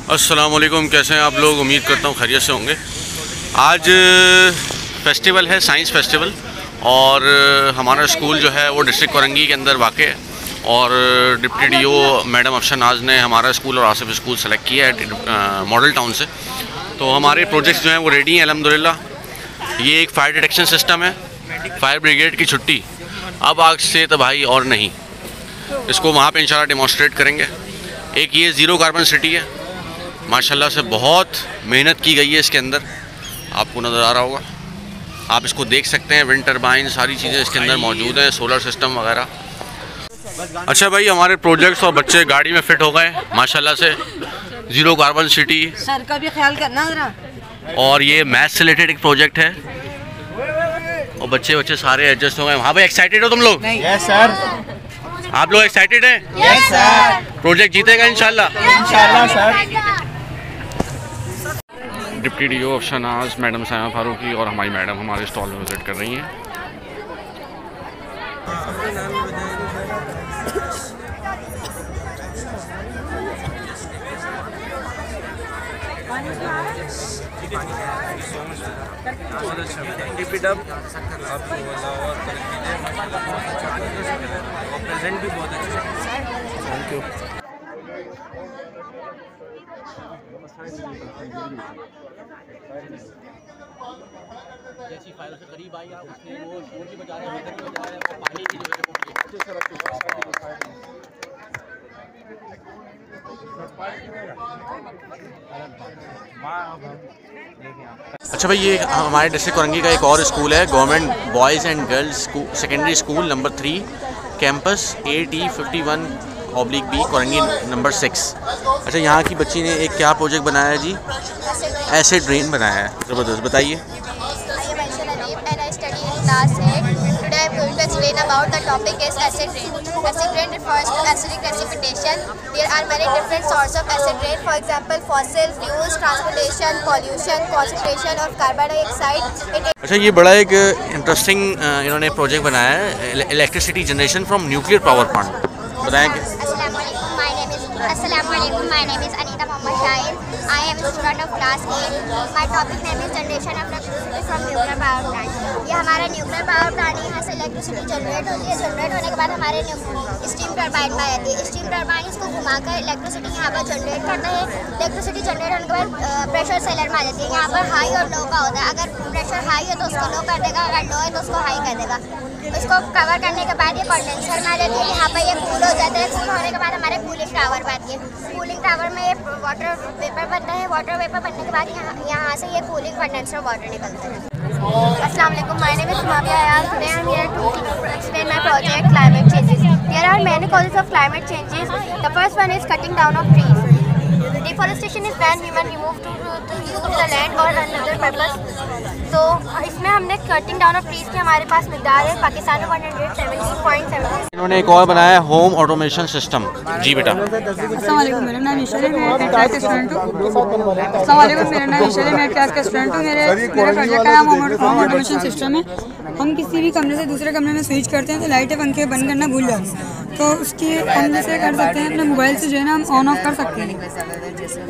अस्सलामुअलैकुम, कैसे हैं आप लोग? उम्मीद करता हूँ खैरियत से होंगे। आज फेस्टिवल है, साइंस फेस्टिवल, और हमारा स्कूल जो है वो डिस्ट्रिक्ट कोरंगी के अंदर वाक़ है। और डिप्टी डीओ मैडम अफशर नाज ने हमारा स्कूल और आसिफ स्कूल सेलेक्ट किया है मॉडल टाउन से। तो हमारे प्रोजेक्ट्स जो हैं वो रेडी हैं अल्हम्दुलिल्लाह। ये एक फायर डिटेक्शन सिस्टम है, फायर ब्रिगेड की छुट्टी, अब आग से तबाही और नहीं। इसको वहाँ पे इंशाल्लाह डेमोन्स्ट्रेट करेंगे। एक ये ज़ीरो कार्बन सिटी है, माशाल्लाह से बहुत मेहनत की गई है इसके अंदर, आपको नज़र आ रहा होगा, आप इसको देख सकते हैं। विंड टरबाइन सारी चीज़ें इसके अंदर मौजूद हैं, सोलर सिस्टम वगैरह। अच्छा भाई, हमारे प्रोजेक्ट्स और बच्चे गाड़ी में फिट हो गए माशाल्लाह से। ज़ीरो कार्बन सिटी सर का भी ख्याल करना ज़रा। और ये मैथ से रिलेटेड एक प्रोजेक्ट है, और बच्चे सारे एडजस्ट हो गए। हाँ भाई, एक्साइटेड हो तुम लोग? Yes sir. आप लोग एक्साइटेड हैं? Yes sir. प्रोजेक्ट जीतेगा इंशाल्लाह? इंशाल्लाह सर। डिप्टी डीओ अफशर नाज मैडम साइमा फारूकी और हमारी मैडम हमारे स्टॉल में विजिट कर रही हैं। प्रेजेंट भी बहुत अच्छा है। Thank you. जैसी फाइलों से करीब आई आप उसने वो शोर की बजा रहे हैं, पानी की अच्छा भाई, ये हमारे डिस्ट्रिक्ट कोरंगी का एक और स्कूल है, government boys and girls secondary school number 3, campus AT51/B Korangi number 6। अच्छा, यहाँ की बच्ची ने एक क्या प्रोजेक्ट बनाया है जी? एसिड रेन बनाया है, ज़बरदस्त, बताइए। Today I am going to explain about the topic is acid rain. Acid rain refers to acidic precipitation. There are many different sources of acid rain. For example, fossil fuels, transportation, pollution, concentration of carbon dioxide. अच्छा, ये बड़ा एक interesting इन्होंने project बनाया है, electricity generation from nuclear power plant. बताएं कि Assalamualaikum, my name is Anita Mohammad Shahid. I am a student of class 8. My topic name is generation of electricity from nuclear power plant. ये हमारा nuclear power plant है, यहाँ से electricity generate होती है। Generate होने के बाद हमारे स्टीम टरबाइन में आती है। स्टीम टरबाइन इसको घुमाकर इलेक्ट्रिसिटी यहाँ पर जनरेट करता है। इलेक्ट्रिसिटी जनरेट होने के बाद प्रेशर सेलर में आ जाती है। यहाँ पर हाई और लो का होता है। अगर प्रेशर हाई है तो उसको लो कर देगा, अगर लो है तो उसको हाई कर देगा। इसको कवर करने के बाद ये कंडेंसर में आ जाती है। यहाँ पर ये कूल हो जाता है। कूल होने के बाद हमारे कूलिंग टावर में आती है। कूलिंग टावर में ये वाटर वेपर बनता है। वाटर वेपर बनने के बाद यहाँ से ये कूलिंग कंडेंसर वाटर निकलता है। अस्सलाम वालेकुम, my name is Sumabia Ayaz. Today I am here to explain my project climate changes. There are many causes of climate changes. The first one is cutting down of trees. Deforestation is when human remove to use the land और another purpose. तो इसमें हमने cutting down of trees की हमारे पास मिकदार है पाकिस्तान में 170.7। इन्होंने एक और बनाया है होम ऑटोमेशन सिस्टम। जी बेटा। अस्सलाम वालेकुम, मेरा नाम ईशा है, मैं 10th क्लास का स्टूडेंट हूँ। अस्सलाम वालेकुम, मेरा नाम ईशा है, मैं 8th क्लास का स्टूडेंट हूँ। मेरे प्रोजेक्ट का नाम होम ऑटोमेशन सिस्टम है। हम किसी भी कमरे से दूसरे कमरे में स्विच करते हैं तो लाइटें पंखे बंद करना भूल जाते हैं, तो उसकी हम जैसे कर सकते हैं अपने मोबाइल से जो है ना हम ऑन ऑफ कर सकते हैं।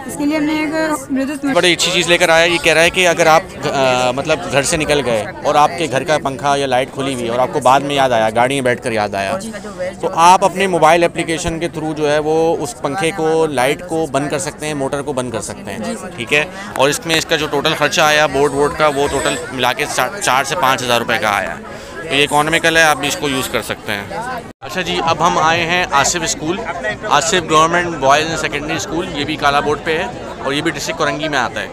इसके लिए हमने एक ब्लूटूथ बड़ी अच्छी चीज़ लेकर आया। ये कह रहा है कि अगर आप मतलब घर से निकल गए और आपके घर का पंखा या लाइट खुली हुई और आपको बाद में याद आया, गाड़ी में बैठकर याद आया, तो आप अपने मोबाइल एप्लीकेशन के थ्रू जो है वो उस पंखे को, लाइट को बंद कर सकते हैं, मोटर को बंद कर सकते हैं। ठीक है। और इसमें इसका जो टोटल खर्चा आया बोर्ड का, वो टोटल मिला के 4 से 5 हज़ार रुपये का आया। तो ये इकोनॉमिकल है, आप भी इसको यूज़ कर सकते हैं। अच्छा जी, अब हम आए हैं Asif school, Asif government boys and secondary school. ये भी काला बोर्ड पे है और ये भी डिस्ट्रिक्ट कोरंगी में आता है।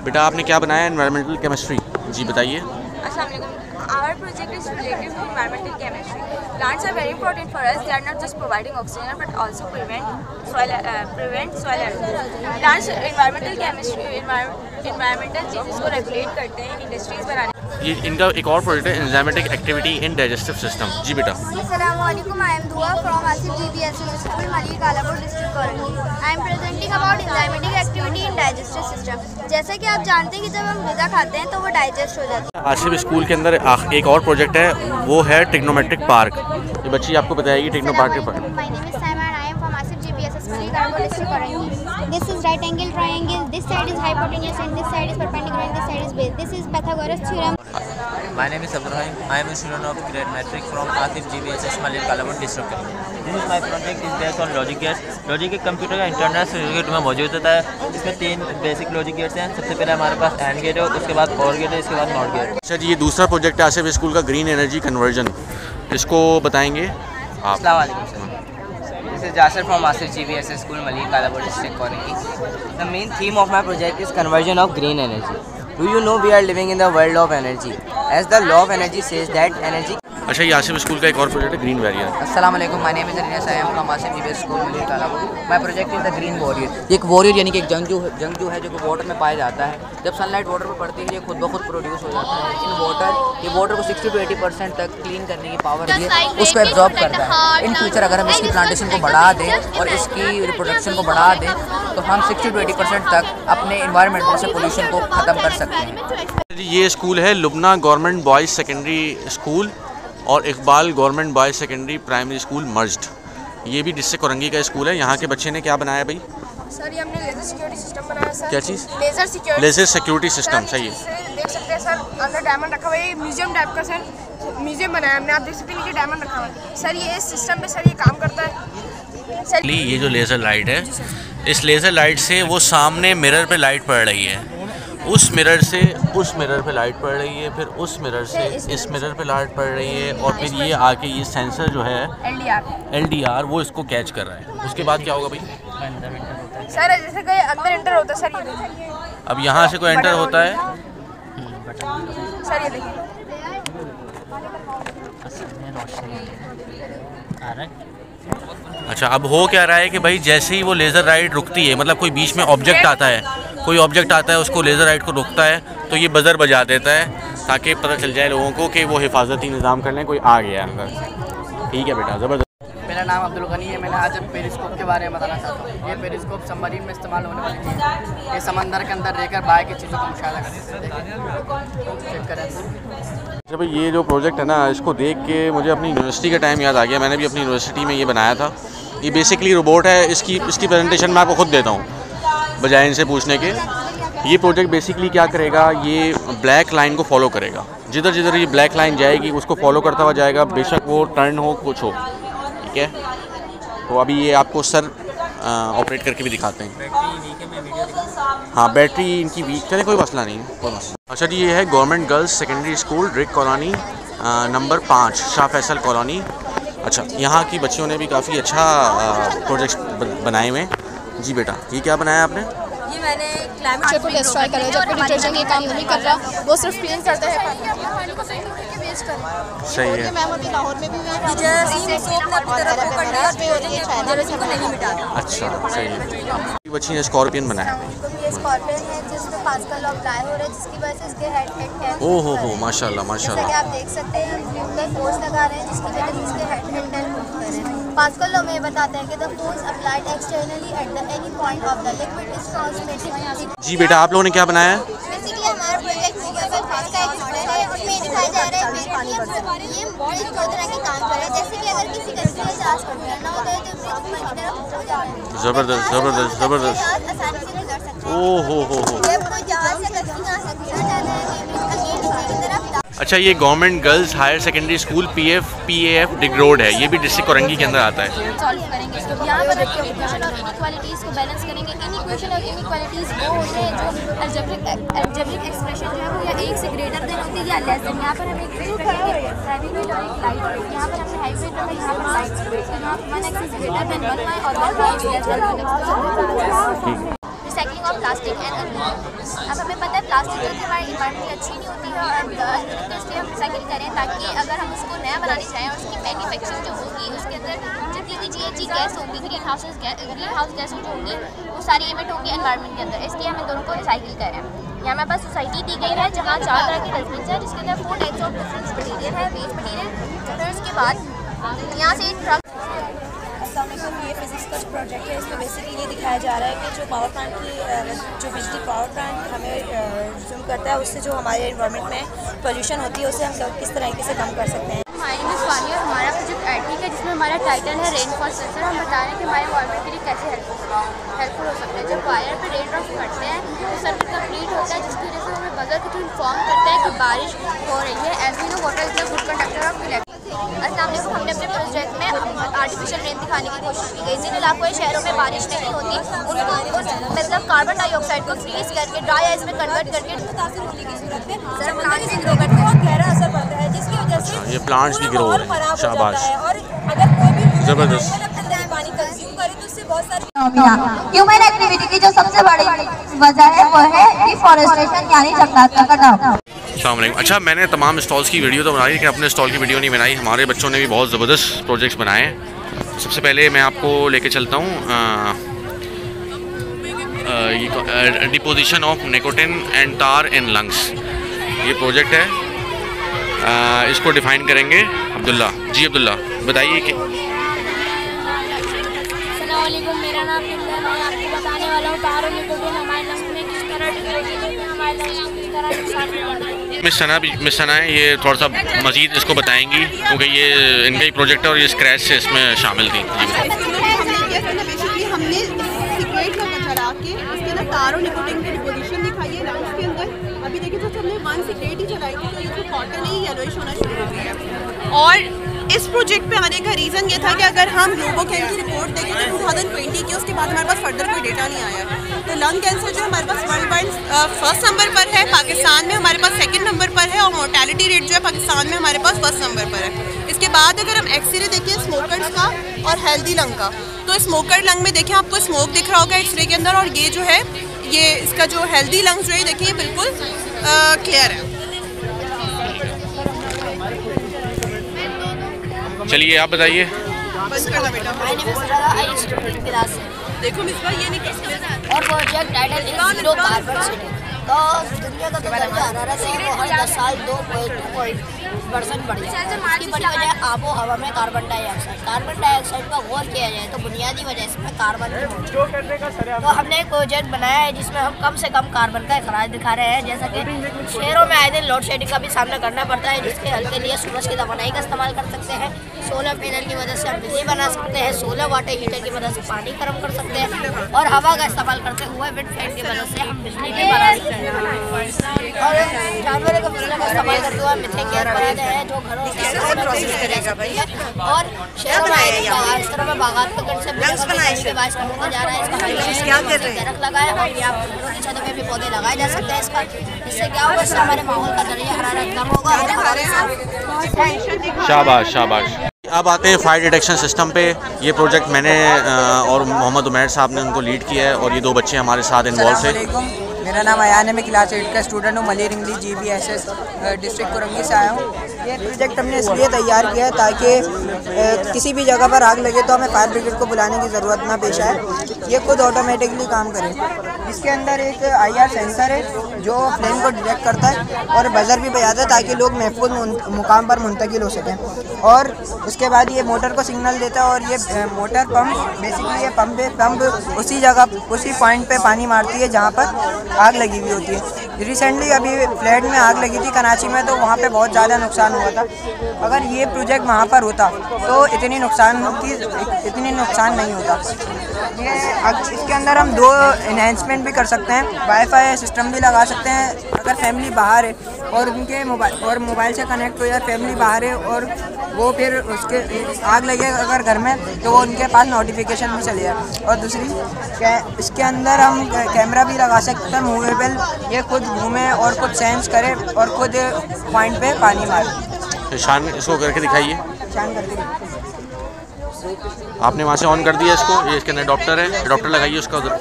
बेटा, आपने क्या बनाया? Environmental chemistry. जी बताइए। अस्सलाम वालेकुम, our project is related to environmental chemistry. Plants are very important for us. They are not just providing oxygen but also prevent soil erosion. Plants environmental chemistry, environmental चीज़ों को रेगुलेट करते हैं industries बनाने। ये इनका एक और प्रोजेक्ट है, enzymatic activity in digestive system. जी बेटा। Assalamualaikum, I am Dua from Asif GBSE School, Mali Kalapur district Korangi. I am presenting about enzymatic activity in digestive system. जैसे कि आप जानते हैं कि जब हम ग़िज़ा खाते हैं तो वो डाइजेस्ट हो जाती है। आसिफ स्कूल के अंदर एक और प्रोजेक्ट है, वो है ट्रिग्नोमेट्रिक पार्क। ये बच्ची आपको बताएगी ट्रिग्नो पार्क के बारे में। My name is Saima and I am from Asif GBSE School, Mali Kalapur district Korangi. This is right angle triangle. This side is hypotenuse and this side is perpendicular and this side is base. This is Pythagoras theorem. My name is Abdurrahim. I am a student of grade metric from Asif GBHS Malik Kalabut district. This is my project is based on logic gates. Logic एक computer का internal circuit में मौजूद होता है। इसमें 3 basic logic gates हैं। सबसे पहले हमारे पास एंड गेट है, उसके बाद और गेट है, इसके बाद नॉट गेट। अच्छा जी, ये दूसरा प्रोजेक्ट है आसिफ स्कूल का, ग्रीन एनर्जी कन्वर्जन। इसको बताएंगे आप। अस्सलाम वालेकुम sir. This is Jasir from Asif GBHS School, Malik Kalabut district, Korangi. The main theme of my project is conversion of green energy. Do you know we are living in the world of energy? As the law of energy says that energy. अच्छा, ये Asif school का एक और project है green warrior. अस्सलाम वालेकुम, my name is Riaz, I am from Asif GBS school Malik Kalapur. My project is the green warrior. एक warrior यानी कि एक जंगजू है जो कि वाटर में पाया जाता है। जब सनलाइट वाटर पर पड़ती है ये खुद ब खुद प्रोड्यूस हो जाता है। ये वाटर को 60 to 80% तक क्लीन करने की पावर है, उसको एब्जॉर्ब करता है। इन फ्यूचर अगर हम इसकी प्लांटेशन को बढ़ा दें और इसकी रिप्रोडक्शन को बढ़ा दें तो हम 60 to 80% तक अपने इन्वायरमेंट से पोल्यूशन को ख़त्म कर सकते हैं। ये स्कूल है Lubna government boys secondary school और Iqbal government boys secondary primary school merged. ये भी डिस्ट्रिक्ट औरंगी का स्कूल है। यहाँ के बच्चे ने क्या बनाया भाई? सर, ये हमने लेजर सिक्योरिटी सिस्टम बनाया सर। क्या चीज़? Laser security system. सही है। देख सकते हैं सर, अंदर डायमंड रखा हुआ है। म्यूजियम टाइप का सर, म्यूजियम बनाया हमने। आप देख सकते हैं नीचे डायमंड रखा हुआ है सर। ये इस सिस्टम पे सर ये काम करता है सर। ये जो लेज़र लाइट है, इस लेज़र लाइट से वो सामने मिरर पे लाइट पड़ रही है, उस मिरर से उस मिरर पे लाइट पड़ रही है, फिर उस मिरर से इस मिरर पे लाइट पड़ रही है, और फिर ये आके ये सेंसर जो है LDR वो इसको कैच कर रहा है। उसके बाद क्या होगा भाई? सर जैसे कोई अंदर एंटर होता है सर, ये देखिए। अब यहाँ से कोई एंटर होता है सर, ये देखिए। अच्छा, अब हो क्या रहा है कि भाई जैसे ही वो लेज़र लाइट रुकती है, मतलब कोई बीच में ऑब्जेक्ट आता है, उसको लेज़र लाइट को रुकता है तो ये बज़र बजा देता है ताकि पता चल जाए लोगों को कि वो हिफाजती निज़ाम कर लें, कोई आ गया अंदर। ठीक है बेटा, ज़बरदस्त। मेरा नाम अब्दुल गनी है। मैंने आज पेरिस्कोप के बारे में बताना चाहता हूँ। ये पेरिस्कोप सबमरीन में इस्तेमाल होने वाली चीज़ है। ये समंदर के अंदर रहकर बाहर की चीज़ों को मुशाहिदा कर सकते हैं। चेक करें। अच्छा भाई, ये जो प्रोजेक्ट है ना, इसको देख के मुझे अपनी यूनिवर्सिटी का टाइम याद आ गया। मैंने भी अपनी यूनिवर्सिटी में ये बनाया था। ये बेसिकली रोबोट है। इसकी प्रेजेंटेशन मैं आपको खुद देता हूँ बजाय इनसे पूछने के। ये प्रोजेक्ट बेसिकली क्या करेगा, ये ब्लैक लाइन को फॉलो करेगा। जिधर जिधर ये ब्लैक लाइन जाएगी उसको फॉलो करता हुआ जाएगा, बेशक वो टर्न हो कुछ हो। ठीक है, तो अभी ये आपको सर ऑपरेट करके भी दिखाते हैं। हाँ, बैटरी इनकी वीक, चले कोई मसला नहीं, कोई मसला। अच्छा जी, ये है government girls secondary school Rick colony number 5 Shah Faisal colony. अच्छा, यहाँ की बच्चियों ने भी काफ़ी अच्छा प्रोजेक्ट्स बनाए हुए हैं। जी बेटा, ये क्या बनाया आपने? ये मैंने क्लाइमेट को डिस्ट्रॉय कर रहा है, जबकि डिटर्जेंट ये काम नहीं कर रहा, वो सिर्फ क्लीन करता है। सही है। मैम अभी लाहौर में भी अच्छा, सही है। बच्ची ने स्कॉर्पियन बनाया। ये स्कॉर्पियन है जिसमें पास्कल लॉ अप्लाई हो रहा है, जिसकी वजह से इसके हेड है। ओहो हो, माशाल्लाह माशाल्लाह। जैसे कि आप देख सकते हैं, हम फोर्स लगा रहे हैं जिसकी वजह से इसके हेड मूव कर रहे हैं। पास्कल लॉ में बताता है कि the force applied externally at the any point of the liquid is transmitted. जी बेटा, आप लोगों ने क्या बनाया है? बेसिकली हमारा प्रोजेक्ट का एक मॉडल है, उसमें दिखाया जा रहा है ये ब्रिज दो तरह के काम कर रहा है। जैसे कि अगर किसी कंट्री में जहाज को करना होता है तो ब्रिज ऊपर की तरफ हो जा रहा है। ज़बरदस्त ज़बरदस्त ज़बरदस्त। आसानी से गुजर सकते हैं। ओ हो। जब कोई जहाज से कश्ती आ सकती है जाना है कि नीचे की तरफ। अच्छा, ये government girls higher secondary school PAF डिग रोड है। ये भी डिस्ट्रिक्ट औरंगी के अंदर आता है। सॉल्व करेंगे इसको। यहाँ पर देखिए इक्वेशन और इनइक्वालिटीज़ को बैलेंस करेंगे। इनइक्वेशन और इनइक्वालिटीज़ वो होते हैं जो अलजेब्रिक एक्सप्रेशन जो है वो या 1 से ग्रेटर देन होती है या लेस देन। यहाँ पर हम एक प्रूव करेंगे हेवीवेट और एक लाइट वेट। यहाँ पर हमने हाईवेट रखा, यहाँ पर लाइट वेट। यहाँ 1x is greater than 1y और 1y is less than 1x। Recycling of plastic and अब हमें पता है प्लास्टिक जो हमारे इन्वायरमेंट अच्छी नहीं होती है, और इसलिए हम रिसाइकिल करें ताकि अगर हम उसको नया बनाना चाहें और उसकी मैन्युफैक्चरिंग जो होगी उसके अंदर जितनी भी GHG गैस होगी, ग्रीन हाउस गैस जो होंगी, वो सारी एमिट होंगी एनवायरनमेंट के अंदर। इसलिए हम इन दोनों को रिसाइकिल करें। यहाँ हमारे पास सोसाइटी दी गई है जहाँ 4 तरह के डस्टबिन हैं जिसके अंदर 4 टाइप्स ऑफ डिफरेंट मटीरियल है, वेस्ट मटीरियल। फिर उसके बाद यहाँ से एक ट्रक। ये फिजिक्स का जो प्रोजेक्ट है इसमें बेसिकली ये दिखाया जा रहा है कि जो पावर प्लांट की जो बिजली पावर प्लांट हमें कंज्यूम करता है उससे जो हमारे एनवायरनमेंट में पोल्यूशन होती है उसे हम लोग किस तरीके से कम कर सकते हैं। हमारी मिस वाली और हमारा प्रोजेक्ट IT का जिसमें हमारा टाइटल है रेनफॉल सेंसर। हम बता रहे हैं कि हमारे एनवायरनमेंट के लिए कैसे हेल्पफुल हो सकते हैं। जब वायर पे रेन ड्रॉप्स पड़ते हैं तो सर्किट कंप्लीट होता है, जिसकी वजह से हमें बजर के थ्रू इन्फॉर्म करता है कि बारिश हो रही है। As we know water is a good conductor of electricity. अस्सलाम वालेकुम। हमने अपने प्रोजेक्ट में आर्टिफिशियल रेन दिखाने की कोशिश की गई। जिन इलाकों में शहरों में बारिश नहीं होती उनको मतलब कार्बन डाइऑक्साइड को फ्रीज करके ड्राई आइस में कन्वर्ट करके मुतासिर होने की सूरत में प्लांट्स की ग्रो करते हैं और गहरा असर पड़ता है, जिसकी वजह से ये प्लांट्स भी ग्रो हो रहे हैं। शाबाश, और अगर कोई भी जबरदस्त। पानी कंज्यूम करे तो उससे बहुत सारी ह्यूमन एक्टिविटी की जो सबसे बड़ी वजह है वो है डिफॉरेस्टेशन यानी जंगलात का कटाव। अस्सलामुअलैकुम। अच्छा, मैंने तमाम स्टॉल्स की वीडियो तो बनाई, लेकिन अपने स्टॉल की वीडियो नहीं बनाई। हमारे बच्चों ने भी बहुत ज़बरदस्त प्रोजेक्ट्स बनाए हैं। सबसे पहले मैं आपको लेके चलता हूँ deposition of nicotine and tar in lungs. ये प्रोजेक्ट है, इसको डिफ़ाइन करेंगे अब्दुल्ला जी। अब्दुल्ला बताइए कि अस्सलामुअलैकुम, मेरा नाम अब्दुल्ला है। मैं आपको बताने वाला हूँ टार और निकोटिन हमारे लंग्स में किस तरह हमारे लंग्स को किस तरह नुकसान करता है। मिस सना है, ये थोड़ा सा मज़ीद इसको बताएंगी क्योंकि ये इनका ही प्रोजेक्ट है और ये स्क्रैच से इसमें शामिल थी। हमने सिगरेट को चढ़ा के उसके ना टार और निकोटिन की डिपोजिशन दिखाई है लंग्स के अंदर। अभी देखिए तो हमने 1 सिगरेट ही चलाई थी तो ये जो कॉटन है येलोइश होना शुरू हो गया है। और इस प्रोजेक्ट पे आने का रीज़न ये था कि अगर हम रोबोकेम की रिपोर्ट देखें तो 2020 की, उसके बाद हमारे पास फर्दर कोई डेटा नहीं आया। तो लंग कैंसर जो हमारे पास वर्ल्ड वाइड फर्स्ट नंबर पर है, पाकिस्तान में हमारे पास सेकंड नंबर पर है, और मोर्टेलिटी रेट जो है पाकिस्तान में हमारे पास फर्स्ट नंबर पर है। इसके बाद अगर हम एक्सरे देखें स्मोकर्स का और हेल्दी लंग का, तो स्मोकर लंग में देखें आपको स्मोक दिख रहा होगा एक्सरे के अंदर, और ये जो है ये इसका जो हेल्दी लंग्स जो है देखिए ये बिल्कुल क्लियर है। चलिए आप बताइए। बस कर दो बेटा। देखो मिस भाई ये नहीं और project title is zero carbon city. तो दुनिया का तो दर्जा हरारत है वो हर 10 साल 2% बढ़ जाता है। इसकी बड़ी वजह आबो हवा में कार्बन डाइऑक्साइड पर गौर किया जाए तो बुनियादी वजह इसमें कार्बन की है। तो हमने एक प्रोजेक्ट बनाया है जिसमें हम कम से कम कार्बन का अखराज दिखा रहे हैं। जैसा कि शहरों में आए दिन लोड शेडिंग का भी सामना करना पड़ता है, जिसके हल के लिए सूरज की तवानाई का इस्तेमाल कर सकते हैं। सोलर पैनल की मदद से हम बिजली बना सकते हैं, सोलर वाटर हीटर की मदद से पानी गर्म कर सकते हैं, और हवा का इस्तेमाल करते हुए विंड फैन की मदद से हम बिजली भी बना सकते हैं। और जानवरों का बिजली का इस्तेमाल करते हुए मीथेन गैस बनाते हैं जो घरों में प्रोसेस करेगा भाई। और शहरों में इस तरह में बागात का कंसेप्ट के बायस होता जा रहा है। इसका दरख्त लगाए और या घरों की छतों में भी पौधे लगाए जा सकते हैं। इसका इससे क्या होगा, इससे हमारे माहौल का दर्जा हरारत कम होगा और हमारे शाबाश शाबाश। अब आते हैं फायर डिटेक्शन सिस्टम पे। ये प्रोजेक्ट मैंने और मोहम्मद उमैर साहब ने उनको लीड किया है और ये 2 बच्चे हमारे साथ इन्वॉल्व थे। मेरा नाम अयान है, मैं क्लास 8 का स्टूडेंट हूँ। Malir English GBSS district Korangi से आया हूँ। ये प्रोजेक्ट हमने इसलिए तैयार किया है ताकि किसी भी जगह पर आग लगे तो हमें फायर ब्रिगेड को बुलाने की ज़रूरत ना पेश आए, ये खुद ऑटोमेटिकली काम करे। इसके अंदर एक IR सेंसर है जो फ्लेम को डिटेक्ट करता है और बजर भी बजाता है ताकि लोग महफूज मुकाम पर मुंतकिल हो सकें। और उसके बाद ये मोटर को सिग्नल देता है और ये मोटर पंप बेसिकली ये पंप उसी जगह उसी पॉइंट पे पानी मारती है जहाँ पर आग लगी हुई होती है। रिसेंटली अभी फ्लैट में आग लगी थी कराची में, तो वहाँ पे बहुत ज़्यादा नुकसान हुआ था। अगर ये प्रोजेक्ट वहाँ पर होता तो इतनी नुकसान नहीं होता। ये इसके अंदर हम 2 इन्हेंसमेंट भी कर सकते हैं, वाईफाई सिस्टम भी लगा सकते हैं। अगर फैमिली बाहर है और उनके मोबाइल से कनेक्ट हो जाए, फैमिली बाहर है और वो फिर उसके आग लगे अगर घर में तो वो उनके पास नोटिफिकेशन भी चले जाए। और दूसरी इसके अंदर हम कैमरा भी लगा सकते हैं मूवेबल, ये खुद घूमे और खुद सेंस करे और खुद पॉइंट पे पानी मारे। शान इसको करके दिखाइए। शान करके आपने वहाँ से ऑन कर दिया इसको। ये इसके अंदर डॉक्टर है, डॉक्टर लगाइए उसका उधर।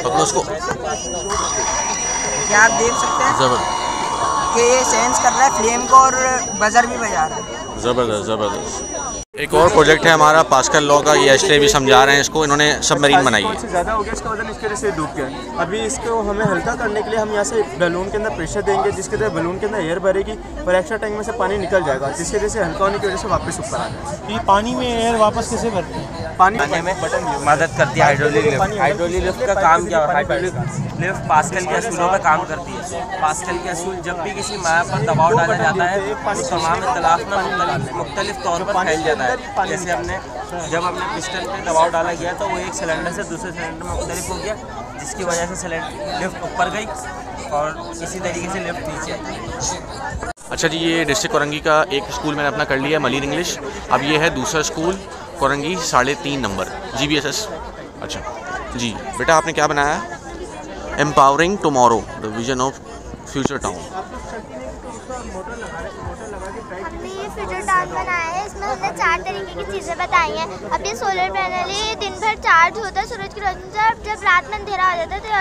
पकड़ो उसको। क्या आप देख सकते हैं कि ये सेंस कर रहा है फ्लेम को और बजर भी बजा रहा है। ज़बरदस्त ज़बरदस्त। एक और प्रोजेक्ट है हमारा पास्कल लॉ का, ये एशले भी समझा रहे हैं इसको। इन्होंने सबमरीन बनाई है। ज़्यादा हो गया इसका वजन, इसकी वजह से डूब गया। अभी इसको हमें हल्का करने के लिए हम यहाँ से बैलून के अंदर प्रेशर देंगे, जिसके अंदर बैलून के अंदर एयर भरेगी और एक्स्ट्रा टैंक में से पानी निकल जाएगा, जिसकी वजह से हल्का होने की वजह से वापस ऊपर आ जाएगा। ये पानी में एयर वापस कैसे भरते हैं? पानी में मदद करती है हाइड्रोलिक लिफ्ट। हाइड्रोलिक लिफ्ट का काम क्या है? हाइड्रोलिक लिफ्ट पास्कल के असूलों पर काम करती है। पास्कल के असूल जब भी किसी माया पर दबाव डाला जाता है तो तमाम इख्तलाफ में मुख्तलिफ तौर पर फैल जाता है। जैसे जब हमने पिस्टन पे दबाव डाला गया तो वो एक सिलेंडर से दूसरे सिलेंडर में मुख्तलिफ हो गया, जिसकी वजह से सिलेंडर लिफ्ट ऊपर गई और इसी तरीके से लिफ्ट नीचे आई। अच्छा जी, ये डिस्ट्रिक्ट कोरंगी का एक स्कूल मैंने अपना कर लिया, मलिर इंग्लिश। अब ये है दूसरा स्कूल कोरंगी 3.5 नंबर GBSS। अच्छा जी बेटा, आपने क्या बनाया? Empowering tomorrow the vision of future town. हमने ये फ्यूचर टाउन बनाया है। इसमें हमने 4 तरीके की चीज़ें बताई हैं। अब ये सोलर पैनल है, ये दिन भर चार्ज होता है सूरज की रोशनी से। अब जब रात में अंधेरा हो जाता है तो ये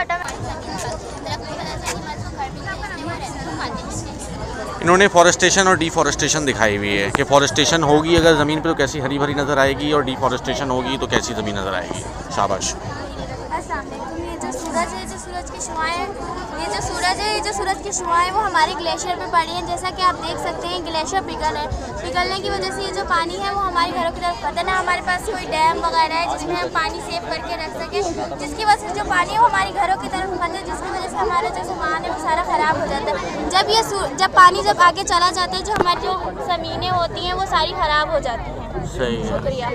इन्होंने फॉरेस्टेशन और डिफॉरेस्टेशन दिखाई हुई है कि फॉरेस्टेशन होगी अगर ज़मीन पे तो कैसी हरी भरी नज़र आएगी, और डिफॉरेस्टेशन होगी तो कैसी ज़मीन नज़र आएगी। शाबाश। ये जो सूरज है, जो सूरज की शुआएं, ये जो सूरज है, ये जो सूरज की शुआएं वो हमारे ग्लेशियर पे पड़ी हैं। जैसा कि आप देख सकते हैं ग्लेशियर पिघलने की वजह से ये जो पानी है वो हमारे घरों की तरफ पड़ता है। ना हमारे पास कोई डैम वगैरह है जिसमें हम पानी सेव करके रख सकें, जिसकी वजह से जो पानी है वो हमारे घरों की तरफ पड़ता है, जिसकी वजह से हमारा जो सामान है वो सारा ख़राब हो जाता है। जब पानी जब आगे चला जाता है, जो हमारी जो ज़मीनें होती हैं वो सारी ख़राब हो जाती हैं। सही है। शुक्रिया।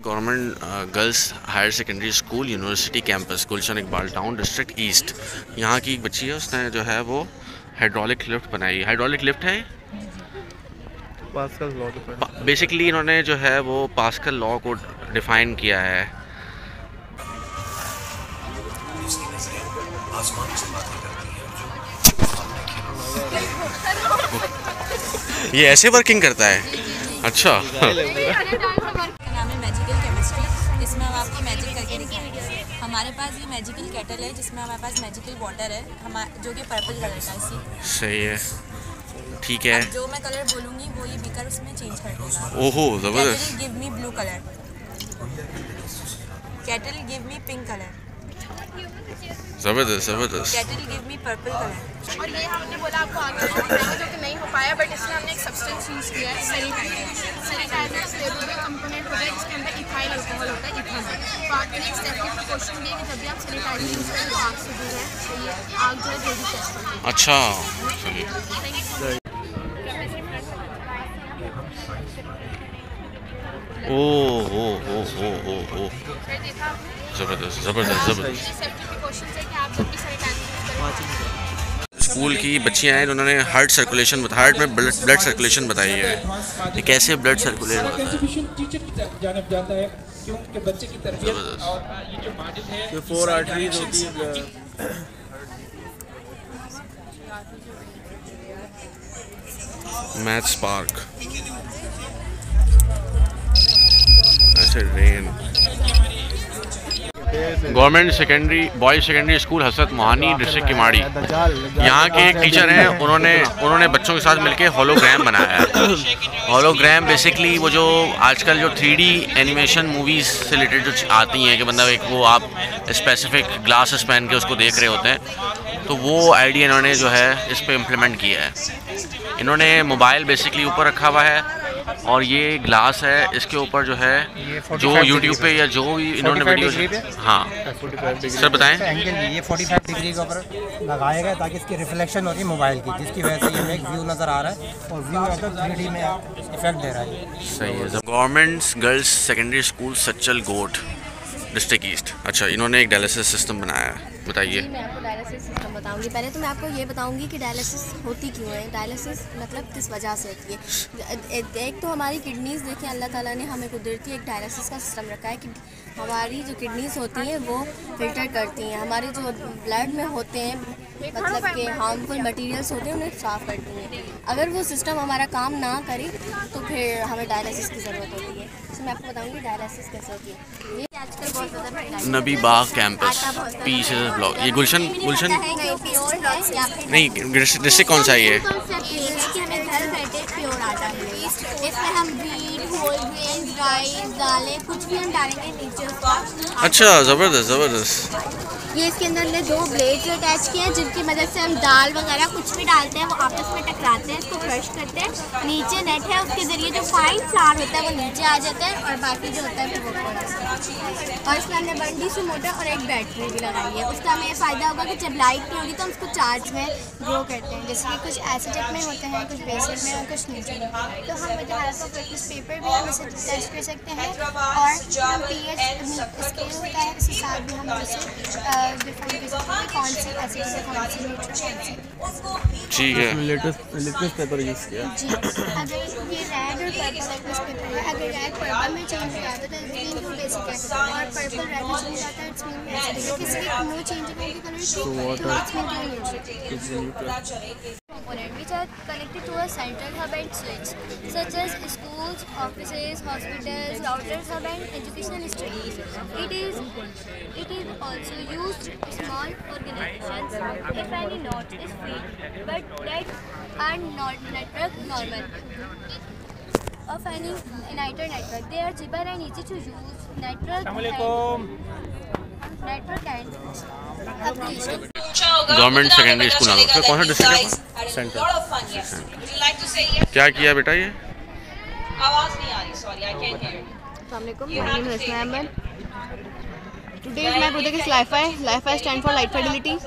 Government girls higher secondary school university campus Gulshan Iqbal town district east. यहाँ की एक बच्ची है, उसने जो है वो हाइड्रोलिक लिफ्ट बनाई। हाइड्रोलिक लिफ्ट है पास्कल लॉ। बेसिकली इन्होंने जो है वो पास्कल लॉ को डिफ़ाइन किया है। ये ऐसे वर्किंग करता है? अच्छा। नाम है मैजिकल केमिस्ट्री। इसमें हम आपको मैजिक करके दिखाएंगे। हमारे पास ये मैजिकल केटल है जिसमें हमारे पास मैजिकल वाटर है जो कि पर्पल कलर का है। सही है, ठीक है। जो मैं कलर बोलूँगी वो ये बीकर उसमें चेंज कर देगा। ओहो ज़बरदस्त। Give me blue colour, kettle give me pink colour, ज़बरदस्त ज़बरदस्त। Kettle give me purple colour. और ये हमने बोला आपको आगे जो कि नहीं हो पाया, बट इसमें हमने एक सब्सटेंस यूज़ किया है सैनिटाइजर। सैनिटाइजर स्टेबल कंपोनेंट होता है जिसके अंदर इथाइल अल्कोहल होता है, इथानॉल। तो आपके लिए एक स्टेप की प्रिकॉशन दिए कि जब भी आप सैनिटाइजर यूज़ करें तो आग से दूर है, तो ये आग जो है जल्दी टेस्ट करें। अच्छा ओ ज़बरदस्त ज़बरदस्त ज़बरदस्त। स्कूल की बच्चियाँ हैं जिन्होंने हार्ट सर्कुलेशन हार्ट में ब्लड सर्कुलेशन बताई है कि कैसे ब्लड सर्कुलेट होता है। ये 4 आर्टरीज होती है। मैथ स्पार्क ऐसे rain. Government secondary boys secondary school हसरत मोहानी डिस्ट्रिक्ट किमाड़ी। यहाँ के एक टीचर हैं, उन्होंने बच्चों के साथ मिलके होलोग्राम बनाया है। होलोग्राम बेसिकली वो जो आजकल जो 3D एनिमेशन मूवीज़ से रिलेटेड जो आती हैं कि मतलब एक वो आप स्पेसिफिक ग्लासेस पहन के उसको देख रहे होते हैं, तो वो आइडिया इन्होंने जो है इस पर इम्प्लीमेंट किया है। इन्होंने मोबाइल बेसिकली ऊपर रखा हुआ है और ये ग्लास है, इसके ऊपर जो है जो यूट्यूब पे या जो भी इन्होंने वीडियो। हाँ सर बताएं। ये 45 डिग्री के ऊपर लगाया गया ताकि इसकी रिफ्लेक्शन हो रही है मोबाइल की, जिसकी वजह से ये एक व्यू नज़र आ रहा है और व्यू है तो 3D में इफेक्ट दे रहा है। सही है। Government girls secondary school Sachal गोट डिस्ट्रिक्ट ईस्ट। अच्छा, इन्होंने एक डायलिसिस सिस्टम बनाया है, बताइए। मैं आपको डायलिसिस सिस्टम बताऊंगी। पहले तो मैं आपको ये बताऊंगी कि डायलिसिस होती क्यों है, डायलिसिस मतलब किस वजह से होती है। एक तो हमारी किडनीज़ देखिए, अल्लाह ताला ने हमें कुदरती एक डायलिसिस का सिस्टम रखा है कि हमारी जो किडनीज़ होती हैं वो फिल्टर करती हैं, हमारे जो ब्लड में होते हैं मतलब कि हार्मफुल मटेरियल्स होते हैं उन्हें साफ़ करती हैं। अगर वो सिस्टम हमारा काम ना करे तो फिर हमें डायलिसिस की ज़रूरत होती है। तो मैं आपको बताऊंगी डायलिसिस कैसे होती है। ये आजकल बहुत ज़्यादा नबी बाग कैंपस पीस ब्लॉक। ये गुलशन नहीं डिस्ट्रिक्ट कौन सा है ये? कि हमें घर बैठे फर्मेंटेड प्योर आटा मिलेगा। इसमें हम व्हीट, होल ग्रेन, राइस, दालें कुछ भी हम डालेंगे नीचे उसका। अच्छा, ज़बरदस्त ज़बरदस्त। ये इसके अंदर हमने 2 ब्लेड्स अटैच किए हैं जिनकी मदद से हम दाल वगैरह कुछ भी डालते हैं वो आपस में टकराते हैं, इसको क्रश करते हैं। नीचे नेट है, उसके ज़रिए जो फाइन फ्लावर होता है वो नीचे आ जाता है और बाकी जो होता है फिर वो ऊपर आता है। और इसमें हमने बड़ी सी मोटर और एक बैटरी भी लगाई है। उसका हमें ये फ़ायदा होगा कि जब लाइट नहीं होगी तो हम उसको चार्ज में ग्रो करते हैं। जैसे कि कुछ ऐसे टाइप में होते हैं, कुछ बेसिक में और कुछ नीचे में। तो हम with help of practice paper भी हम इसे टेस्ट कर सकते हैं और हम pH स्केल होता है इसके साथ भी हम जैसे डिफाइन कर सकते हैं कौन सी एसिड है, कौन सी न्यूट्रिएंट्स। ठीक है। लिटमस पेपर यूज़ किया जी, अगर ये रेड और पर्पल लिटमस पेपर है, अगर रेड पर्पल में चेंज हो जाता है तो इट्स मीन टू बेसिक है और पर्पल रेड में चेंज हो जाता है इट्स मीन एसिड है। किसी की नो चेंज होगी कलर की तो it's mean to nutrient. Which are connected to a central hub and switch, such as schools, offices, hospitals, routers hub and educational institutes. It is also used small organizations if any node is free, but that are not network normal. Of any united network, they are cheaper and easy to use. Network and application. Government secondary school Nagaur. फिर कौन सा district है? Centre. क्या किया बेटा ये? आवाज नहीं आ रही, सॉरी आई कैन हियर। अस्सलाम वालेकुम, my name is Rasma Ahmed. Today my project is LiFi. LiFi stand for light fidelity.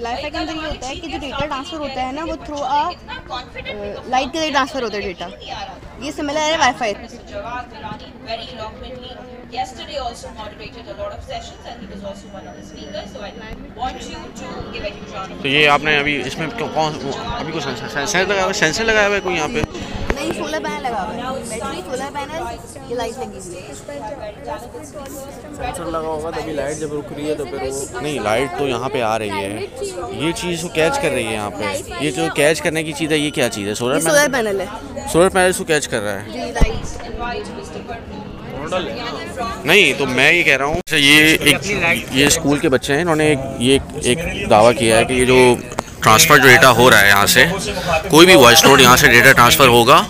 LiFi के अंदर ये होता है कि जो डेटा ट्रांसफ़र होता है ना वो थ्रू लाइट के जरिए ट्रांसफ़र होता है डेटा। ये सिमिलर है wifi. Yesterday also moderated a lot of sessions and he was also one of the speakers, so I want you to give a huge round of applause. तो ये आपने अभी इसमें कौन अभी कुछ सेंसर लगाया हुआ है कोई यहाँ पे? नहीं, सोलर पैनल लगा हुआ है, बैटरी सोलर पैनल, ये लाइट लगी हुई है। सेंसर लगा होगा तभी लाइट जब रुक रही है तो फिर वो नहीं, लाइट तो यहाँ पे आ रही है, ये चीज़ को कैच कर रही है यहाँ पे। ये जो कैच करने की चीज़ है ये क्या चीज़ है? सोलर पैनल है। सोलर पैनल इसको कैच कर रहा है जी, लाइट। नहीं, तो मैं ये कह रहा हूँ ये स्कूल के बच्चे हैं, इन्होंने एक दावा किया है कि ये जो ट्रांसफ़र जो डेटा हो रहा है यहाँ से, कोई भी वॉइस नोट यहाँ से डेटा ट्रांसफ़र होगा,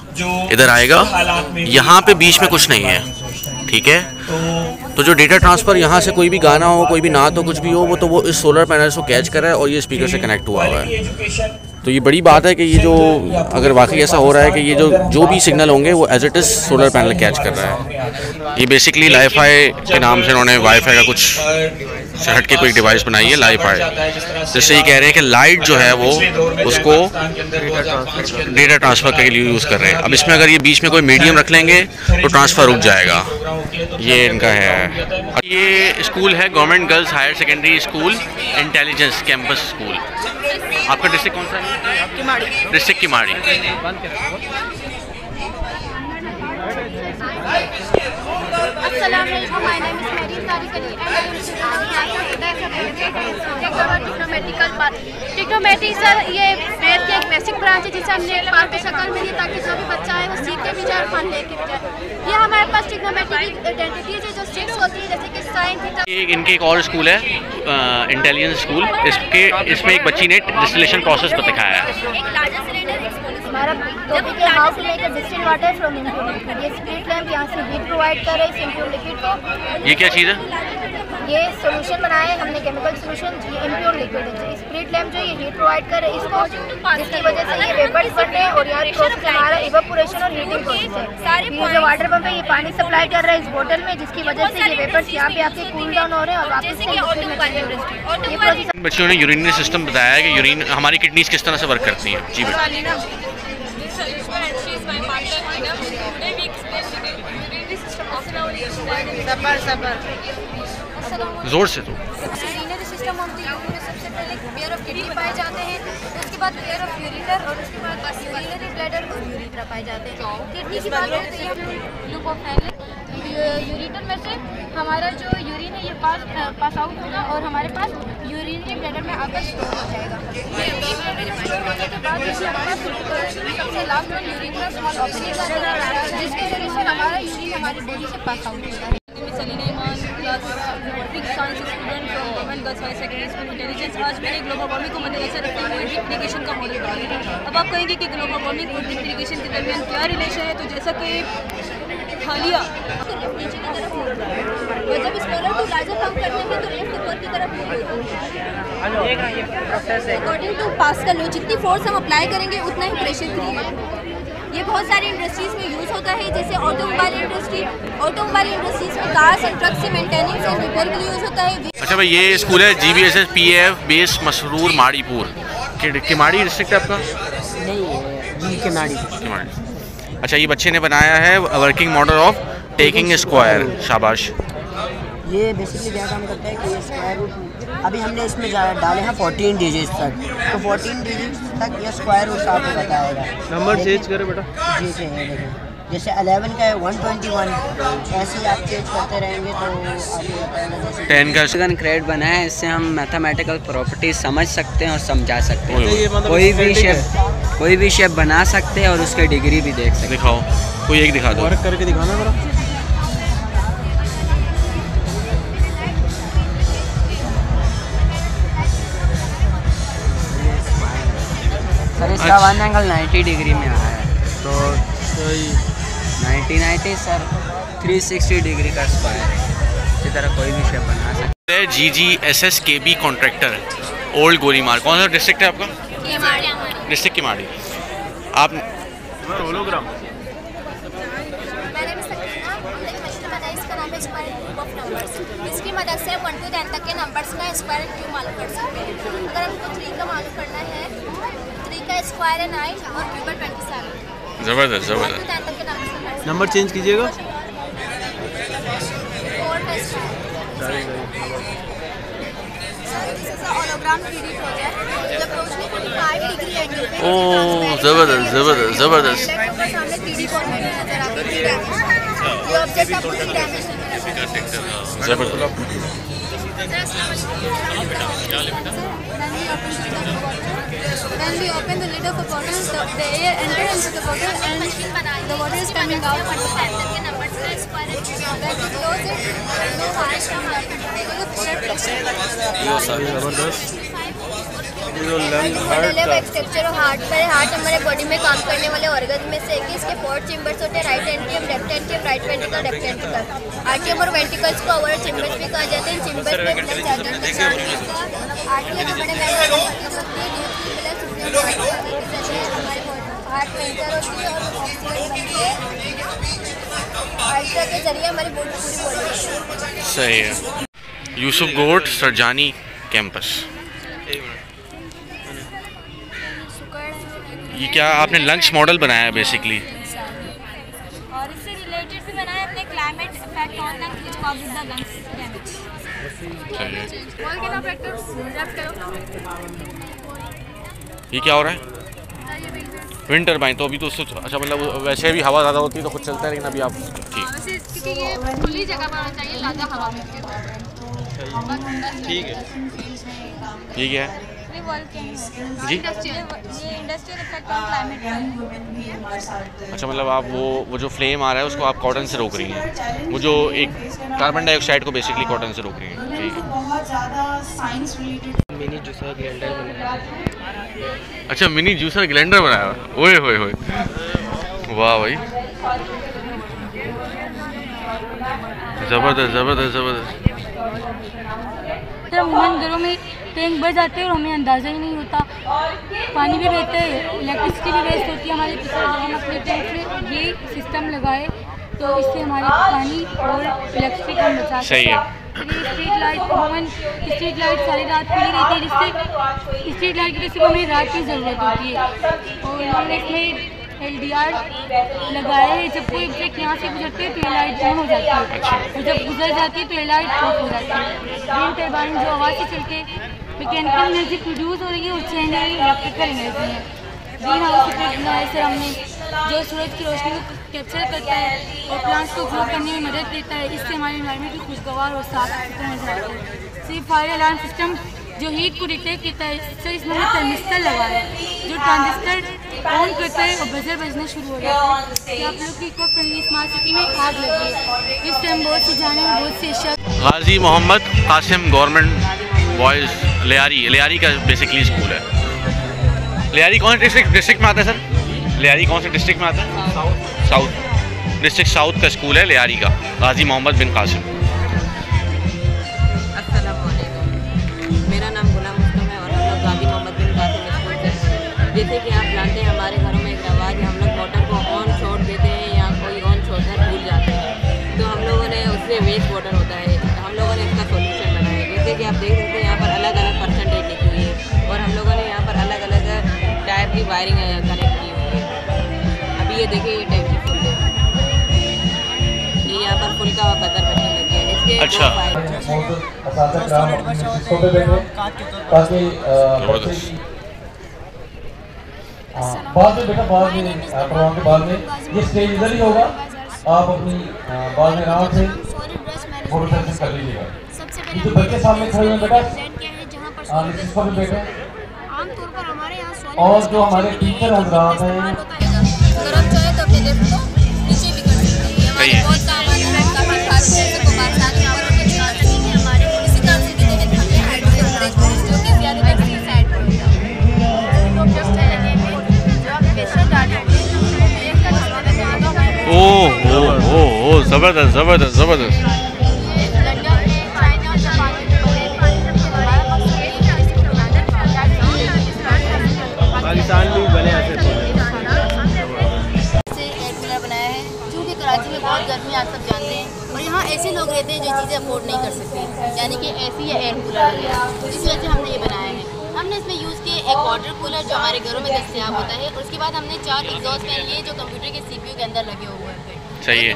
इधर आएगा, यहाँ पे बीच में कुछ नहीं है, ठीक है? तो जो डेटा ट्रांसफ़र यहाँ से कोई भी गाना हो, कोई भी नात हो, कुछ भी हो, वो इस सोलर पैनल को कैच कर रहा है और ये स्पीकर से कनेक्ट हुआ हुआ है। तो ये बड़ी बात है कि ये जो अगर वाकई ऐसा हो रहा है कि ये जो भी सिग्नल होंगे वो as it is solar panel catch कर रहा है। ये बेसिकली लाइफाई के नाम से उन्होंने वाईफाई का कुछ से हट के कोई डिवाइस बनाई है, लाइफाई, जिससे ये कह रहे हैं कि लाइट जो है वो उसको डेटा ट्रांसफ़र के लिए यूज़ कर रहे हैं। अब इसमें अगर ये बीच में कोई मीडियम रख लेंगे तो ट्रांसफ़र रुक जाएगा। ये इनका है। ये स्कूल है government girls higher secondary school intelligence campus school. आपका डिस्ट्रिक्ट कौन सा है? Keamari. District Keamari. Assalamu alaikum, my name is Mary Tariq Ali and trigonometry sir ये मैथ की एक बेसिक ब्रांच है जिसे हमने एक पार्ट की शक्ल में दी ताकि जो भी बच्चा है वो सीख के भी जाए और फन लेके भी जाए। ये हमारे पास टिक्नोमेट्री की आइडेंटिटीज है जो 6 होती है, जैसे कि साइन थीटा। इनके एक और स्कूल है इंटेलिजेंस स्कूल, इसमें एक बच्ची ने डिस्टिलेशन प्रोसेस पर दिखाया है। एक लार्जर सिलेंडर हमारा how to make a distilled water from impure liquid. ये स्प्लिट लैंप यहाँ से हीट प्रोवाइड कर रहे हैं इस इम्प्योर लिक्विड को। ये क्या चीज़ है? ये सॉल्यूशन बनाए हमने केमिकल सॉल्यूशन, ये इम्प्योर लिक्विड है। स्प्लिट लैंप जो ये हीट प्रोवाइड कर रहे हैं इसको, जिसकी वजह से ये वेपर्स बन रहे हैं और यहाँ प्रोसेस हमारा इवेपोरेशन और हीटिंग प्रोसेस है। ये जो वाटर पंप है ये पानी सप्लाई कर रहा है इस बोतल में, जिसकी वजह से ये वेपर्स यहाँ पे आके कूल डाउन हो रहे हैं और वापस से लिक्विड में चले रहे हैं। ये प्रोसेस बच्चों ने यूरिनरी सिस्टम बताया है कि यूरिन हमारी किडनीज किस तरह से वर्क करती हैं। जी बेटा। जोर से तो यूरिनरी सिस्टम होती है उसमें सबसे पहले पेयर ऑफ किडनी पाए जाते हैं, उसके बाद पेयर ऑफ यूरिटर और उसके बाद यूरिनरी ब्लैडर और यूरिथ्रा पाए जाते हैं। किडनी की बात करें तो ये लूप ऑफ यूरिटर में से हमारा जो यूरिन है ये पास आउट होगा और हमारे पास यूरिनरी ब्लैडर में आकर स्टोर हो जाएगा। स्टोर होने के बाद सबसे लास्ट में यूरिथ्रा स्मॉल ऑपरेशन जिसके जरिए से हमारा यूरिन हमारी बॉडी से पास आउट होता है। Girls high secondary school intelligence. आज मैंने ग्लोबल वार्मिंग को मद्देनजर रखते हुए ड्रिप इरिगेशन का मॉडल बनाया। अब आप कहेंगे कि ग्लोबल वार्मिंग और ड्रिप इरिगेशन के दरमियान क्या रिलेशन है, तो जैसा कि हालिया नीचे की तरफ मुड़ रहा है और जब स्मॉलर टू लार्जर पंप करते हैं तो लेफ्ट ऊपर की तरफ मूव होता है। अकॉर्डिंग टू पास्कल लॉ जितनी फोर्स हम अप्लाई करेंगे उतना ही प्रेशर क्रिएट होगा। ये बहुत सारी इंडस्ट्रीज़ में यूज़ होता है, जैसे ऑटोमोबाइल इंडस्ट्री इंडस्ट्रीज़ में कार्स एंड ट्रक्स से मेंटेनेंस एंड रिपेयर के लिए यूज़ होता है। अच्छा भाई, ये स्कूल है GBSS PAF base Masroor Mauripur, Keamari district है आपका? नहीं, किमाड़ी। अच्छा, ये बच्चे ने बनाया है working model of taking square. शाबाश। ये बेसिकली क्या काम करता है कि ये स्क्वायर रूट अभी हमने इसमें डाले हैं 14 डिजिट्स तक, तो 14 डिजिट्स तक ये स्क्वायर रूट आपको बताएगा। नंबर चेंज करें बेटा। जी देखें, जैसे 11 का है 121, ऐसे ही आप चेंज करते रहेंगे तो आगे बताएगा। जैसे 10 का क्रेड बना है, इससे हम मैथमेटिकल प्रॉपर्टीज समझ सकते हैं और समझा सकते हैं। मतलब कोई भी शेप बना सकते हैं और उसकी डिग्री भी देख सकते हैं। दिखाओ, कोई एक दिखा दो। वर्क करके दिखाना मेरा। सर इसका 1 एंगल 90 डिग्री में आया है, तो सही 90 सर 360 डिग्री का स्क्वायर है। इसी तरह कोई भी शेप बना सकते हैं। GGSS KB contractor old गोलीमार। कौन सा डिस्ट्रिक्ट है आपका? डिस्ट्रिक्ट किमाड़ी। आप होलोग्राम इसकी मदद से 1 to 10 तक के नंबर्स का स्क्वायर क्यों मालूम कर सकते हैं। अगर हमको 3 का मालूम करना है, 3 का स्क्वायर है 9 और क्यूब 27। ज़बरदस्त। नंबर चेंज कीजिएगा। ओह ज़बरदस्त। When we open the lid of a bottle, the air enters into the bottle and the water is coming out. When we close it, no fire comes out. Heart हमारे body में काम करने वाले organ में से एक ही। इसके 4 chambers होते हैं, right atrium, left atrium, right ventricle, left ventricle. आर्टियम और वेंट्रिकल्स को ओवर चेम्बर्स भी कहा जाता है। चेम्बर्स में ब्लड जाता है। आर्टियम हमारे हार्ट फिल्टर होती है और ऑक्सीजन के जरिए हमारी पूरी बॉडी। सही है। यूसुफ गोट सरजानी कैंपस। ये क्या आपने लंच मॉडल बनाया है बेसिकली? और इससे रिलेटेड भी बनाया अपने climate effect on lungs which causes the lungs damage. ये क्या हो रहा है? Wind turbine. तो अभी तो उससे अच्छा, मतलब वैसे भी हवा ज़्यादा होती है तो खुद चलता है, लेकिन अभी आप ठीक क्योंकि ये खुली जगह पर होना चाहिए, ज़्यादा हवा मिलती है। ठीक है। ये क्या है जी? Industrial effect on climate. अच्छा, मतलब आप वो जो फ्लेम आ रहा है उसको आप कॉटन से रोक रही हैं, वो जो एक कार्बन डाइऑक्साइड को बेसिकली कॉटन से रोक रही हैं। ठीक है। मिनी जूसर ग्राइंडर बनाया। अच्छा, मिनी जूसर ग्राइंडर बनाया। ओए होए होए, वाह भाई, ज़बरदस्त। जब वुमेन घरों में टैंक भर जाते हैं और हमें अंदाज़ा ही नहीं होता, पानी भी बहता है, इलेक्ट्रिसिटी भी वेस्ट होती है हमारे पिछले। जब हम अपने टैंक में ये सिस्टम लगाए तो इससे हमारे पानी और इलेक्ट्रिसिटी कम बचा सकते हैं। स्ट्रीट लाइट सारी रात खुली रहती है, जिससे स्ट्रीट लाइट की वजह से हमें रात की ज़रूरत होती है। और हमने इसमें LDR लगाया है। जब कोई ऑब्जेक्ट यहाँ से गुजरते हैं तो ये लाइट ऑन हो जाती है, और जब गुजर जाती है तो ये लाइट ऑफ हो जाती है। ग्रीन टरबाइन जो हवा से चल के मैकेनिकल एनर्जी प्रोड्यूस हो रही है और चेंज हो रही है इलेक्ट्रिकल एनर्जी है। ग्रीन हाउस इफेक्ट बनाए से हमने जो सूरज की रोशनी को कैप्चर करता है और प्लांट्स को ग्रो करने में मदद देता है। इससे हमारे एनवायरनमेंट भी खुशगवार और साफ सुथरा नजर आता है। सिर्फ फायर अलार्म सिस्टम जो हीट को डिटेक्ट करता है, सर इसमें थर्मिस्टर लगा है जो ट्रांजिस्टर ऑन करता है और बजर बजना शुरू हो जाता है कि आप लोग की इको फ्रेंडली स्मार्ट सिटी में आग लगी है, जिससे हम बहुत सी जाने और बहुत सी अशिया। गाजी मोहम्मद कासिम गवर्नमेंट बॉयज़ लियारी का बेसिकली स्कूल है। लियारी कौन से डिस्ट्रिक्ट में आता है सर? लियारी कौन से डिस्ट्रिक्ट में आता है? साउथ डिस्ट्रिक्ट साउथ का स्कूल है लियारी का, गाजी मोहम्मद बिन कासिम। मेरा नाम गुलाम मुस्तफ़ा है और हम लोग गाजी मोहम्मद बिन कासिम स्कूल से। जैसे कि आप जानते हैं हमारे घरों में एक रवाज है, हम लोग वाटर को ऑन छोड़ देते हैं या कोई ऑन छोड़कर भूल जाते हैं, तो हम लोगों ने उससे वेस्ट वाटर होता है, हम लोगों ने इसका सोल्यूशन बनाया। जैसे कि आप देख सकते हैं यहाँ पर अलग अलग परसेंटेज लिखी हुई है और हम लोगों ने यहाँ पर अलग अलग टाइप की वायरिंग कनेक्ट की हुई है। अभी ये देखिए ये टैंकी फुल है, ये यहाँ पर फुल का कदर करने लगे हैं। इसके अच्छा बाद में बेटा बाद में प्रोग्राम के बाद में ये स्टेज इधर ही होगा, आप अपनी बाद में आराम से फोटो सेशन कर लीजिएगा। ये जो बच्चे सामने खड़े हुए बेटा इस पर बैठे और जो हमारे टीचर हजरात हैं ओह ज़बरदस्त ज़बरदस्त ज़बरदस्त। पाकिस्तान भी बने ऐसे बनाया है क्योंकि कराची में बहुत गर्मी आप सब जानते हैं और यहाँ ऐसे लोग रहते हैं जो चीज़ें अफोर्ड नहीं कर सकते, यानी कि ऐसी या एयर कूलर वगैरह, तो इस वजह से हमने ये बनाया है। हमने इसमें यूज़ किए एक वाटर कूलर जो हमारे घरों में दस्तयाब होता है, और उसके बाद हमने 4 एग्जॉस्ट फैन लिए जो कंप्यूटर के CPU के अंदर लगे हुए हैं। सही है।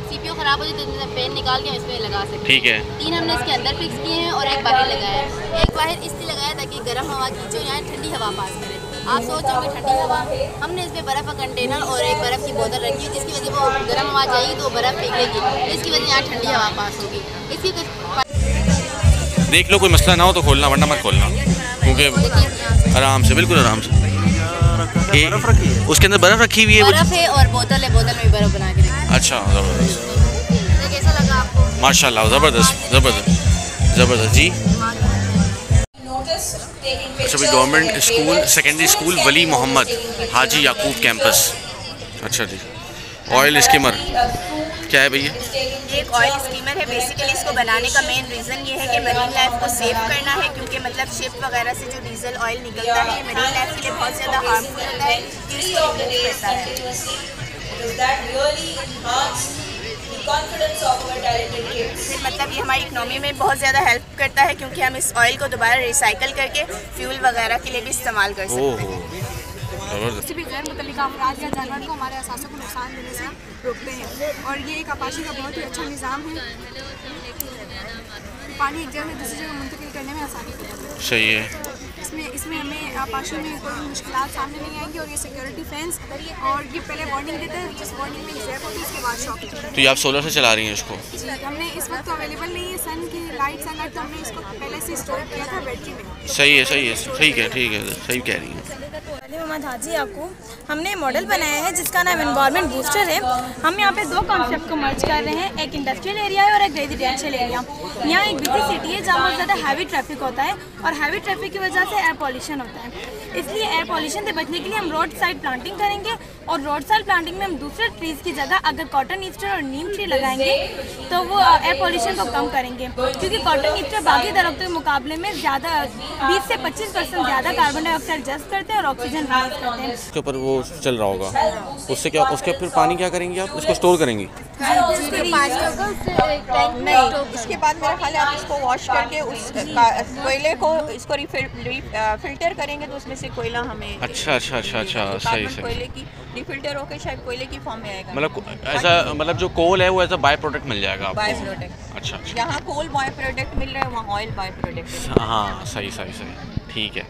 CPU ख़राब हो जाए तो इसमें पेन निकाल के हम इसमें लगा सकते हैं। ठीक है। 3 हमने इसके अंदर फिक्स किए हैं और एक बाहर लगाया है। एक बाहर इसलिए लगाया ताकि गर्म हवा खींचे, यहाँ ठंडी हवा पास करे। आप सोच रहे होंगे ठंडी हवा, हमने इसमें बर्फ़ का कंटेनर और एक बर्फ़ की बोतल रखी है जिसकी वजह वो गर्म हवा जाएगी तो बर्फ़ पिघलेगी, इसकी वजह यहाँ ठंडी हवा पास होगी। इसकी देख लो कोई मसला ना हो तो खोलना, वरना मत खोलना, क्योंकि आराम से, बिल्कुल आराम से। उसके अंदर बर्फ़ रखी हुई है, बर्फ़ है और बोतल है, बोतल में बर्फ़ बना के रखी है। अच्छा ज़बरदस्त, कैसा लगा आपको? माशाल्लाह ज़बरदस्त ज़बरदस्त ज़बरदस्त जी। अच्छा भाई, गवर्नमेंट स्कूल सेकेंडरी स्कूल वली मोहम्मद हाजी याकूब कैंपस। अच्छा जी, ऑयल स्कीमर क्या है भैया? एक ऑयल स्कीमर है। बेसिकली इसको बनाने का मेन रीज़न ये है कि मरीन लाइफ को सेव करना है, क्योंकि मतलब शिप वगैरह से जो डीजल ऑयल निकलता है मरीन लाइफ के लिए बहुत ज़्यादा हार्मफुल होता है, इसको रिमूव करता है। फिर मतलब ये हमारी इकनॉमी में बहुत ज़्यादा हेल्प करता है, क्योंकि हम इस ऑयल को दोबारा रिसाइकल करके फ्यूल वगैरह के लिए भी इस्तेमाल कर सकते हैं। किसी भी गैर मुतल्लिका अफराद या जानवर को हमारे असासों को नुकसान देने से रोकते हैं, और ये एक आपाशी का बहुत ही अच्छा निज़ाम है। पानी एक जगह से दूसरी जगह मुंतकिल करने में आसानी होती है। सही है। इसमें हमें आपाशी में कोई मुश्किलात सामने नहीं आएंगी, और ये सिक्योरिटी फेंस और ये पहले वार्निंग देता है, जिस वार्निंग में एग्जैक्ट होती है उसके बाद शॉक। तो ये आप सोलर से चला रही हैं इसको? जी, हमने इस वक्त तो अवेलेबल नहीं है सन की लाइट, सनलाइट, तो हमने इसको पहले से स्टोर किया था बैटरी में। सही है सही है, ठीक है ठीक है, सही कह रही हैं। मोहम्मद हाजी याकूब, हमने मॉडल बनाया है जिसका नाम एनवायरनमेंट बूस्टर है। हम यहाँ पे 2 कॉन्सेप्ट को मर्ज कर रहे हैं, एक इंडस्ट्रियल एरिया है और एक रेजिडेंशियल एरिया। यहाँ एक बिजी सिटी है जहाँ बहुत ज़्यादा हैवी ट्रैफिक होता है, और हैवी ट्रैफिक की वजह से एयर पॉल्यूशन होता है। इसलिए एयर पॉल्यूशन से बचने के लिए हम रोड साइड प्लांटिंग करेंगे, और रोड साइड प्लांटिंग में हम दूसरे ट्रीज़ की जगह अगर कॉटन ईस्टर और नीम ट्री लगाएंगे तो वो एयर पॉल्यूशन को कम करेंगे, क्योंकि कॉटन ईस्टर बाकी दरख्तों के मुकाबले में ज़्यादा 20 से 25% ज़्यादा कार्बन डाइऑक्साइड जज़्ब करते हैं और ऑक्सीजन रिलीज करते हैं। उसके ऊपर वो चल रहा होगा, उससे क्या, उसके फिर पानी क्या करेंगी आप? उसको स्टोर करेंगी? नहीं, इसके बाद मेरा ख्याल है आप इसको वॉश करके उस कोयले को इसको फिल्टर करेंगे तो उसमें से कोयला हमें अच्छा सही कोयले की रिफिल्टर होकर शायद कोयले की फॉर्म में आएगा। मतलब ऐसा, मतलब जो कोल है वो ऐसा बाय प्रोडक्ट मिल जाएगा आपको? By product. अच्छा, यहाँ कोल बाय प्रोडक्ट मिल रहा है, वहाँ ऑयल बाय प्रोडक्ट। हाँ सही ठीक है।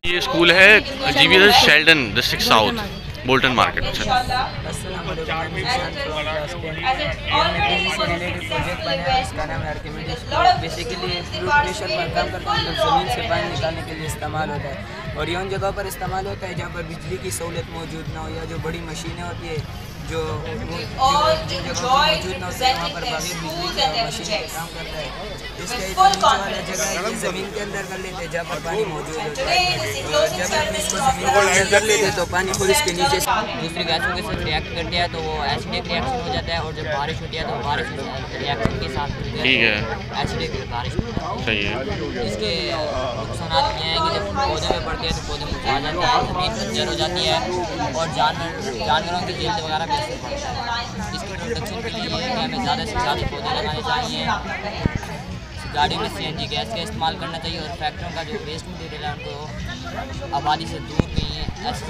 ये स्कूल है GBS Sheldon district south Bolton market. Project बनाया इसका नाम आर्किमिडीज। बेसिकली न्यूट्रिशन पर काम करता है, मतलब ज़मीन से पानी निकालने के लिए इस्तेमाल होता है, और ये उन जगहों पर इस्तेमाल होता है जहाँ पर बिजली की सहूलत मौजूद ना हो या जो बड़ी मशीनें होती है जो जगह मौजूद ना होते वहाँ पर बाकी बिजली की मशीन काम करता है। इसके नीचे वाला जगह है ज़मीन के अंदर कर लेते हैं जहाँ पर पानी मौजूद होता है। जब हम इसको ज़मीन के अंदर कर लेते हैं तो पानी खुद इसके नीचे दूसरी गैसों के साथ रिएक्ट करते हैं तो वो एसिडिक रिएक्शन हो जाता है, और जब बारिश होती है तो बारिश रिएक्शन के साथ एसिडिक बारिश सही है। इसके नुकसान ये हैं कि जब पौधे में पड़ते हैं तो पौधे मुरझा जाते हैं, ज़मीन बंजर हो जाती है और जानवरों की जल्द वगैरह भी असर पड़ता है। इसकी प्रोटेक्शन के लिए ये है कि हमें ज़्यादा से ज़्यादा पौधे लगाने चाहिए, गाड़ी में CNG गैस का इस्तेमाल करना चाहिए, और फैक्ट्रियों का जो वेस्ट मटीरियल है उनको आबादी से दूर कहीं ऐसी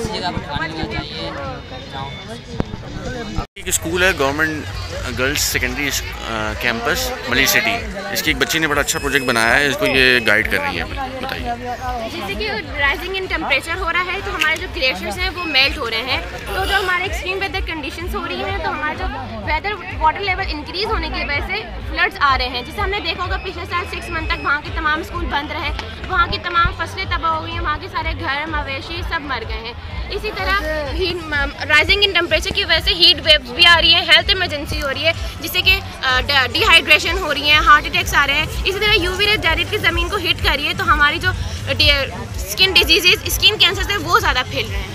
जगह पर उठाने लेना चाहिए जहाँ एक स्कूल है government girls secondary campus Malir city. इसकी एक बच्ची ने बड़ा अच्छा प्रोजेक्ट बनाया है, इसको ये गाइड कर रही है, बताइए। जैसे कि राइजिंग इन टेम्परेचर हो रहा है तो हमारे जो ग्लेशियर्स हैं वो मेल्ट हो रहे हैं, तो जो हमारे एक्सट्रीम वेदर कंडीशंस हो रही हैं तो हमारा जो वेदर वाटर लेवल इंक्रीज़ होने की वजह से फ्लड्स आ रहे हैं। जैसे हमने देखा होगा पिछले साल 6 मंथ तक वहाँ के तमाम स्कूल बंद रहे, वहाँ की तमाम फसलें तबाह हो गई हैं, वहाँ के सारे घर मवेशी सब मर गए हैं। इसी तरह राइजिंग इन टेम्परेचर की वजह से हीट वेव्स भी आ रही है, हेल्थ इमरजेंसी हो रही है जिससे कि डिहाइड्रेशन हो रही है, हार्ट अटैक्स आ रहे हैं। इसी तरह UV रे डायरेक्टली ज़मीन को हिट कर रही है तो हमारी जो स्किन डिजीज़ स्किन कैंसर है वो ज़्यादा फैल रहे हैं।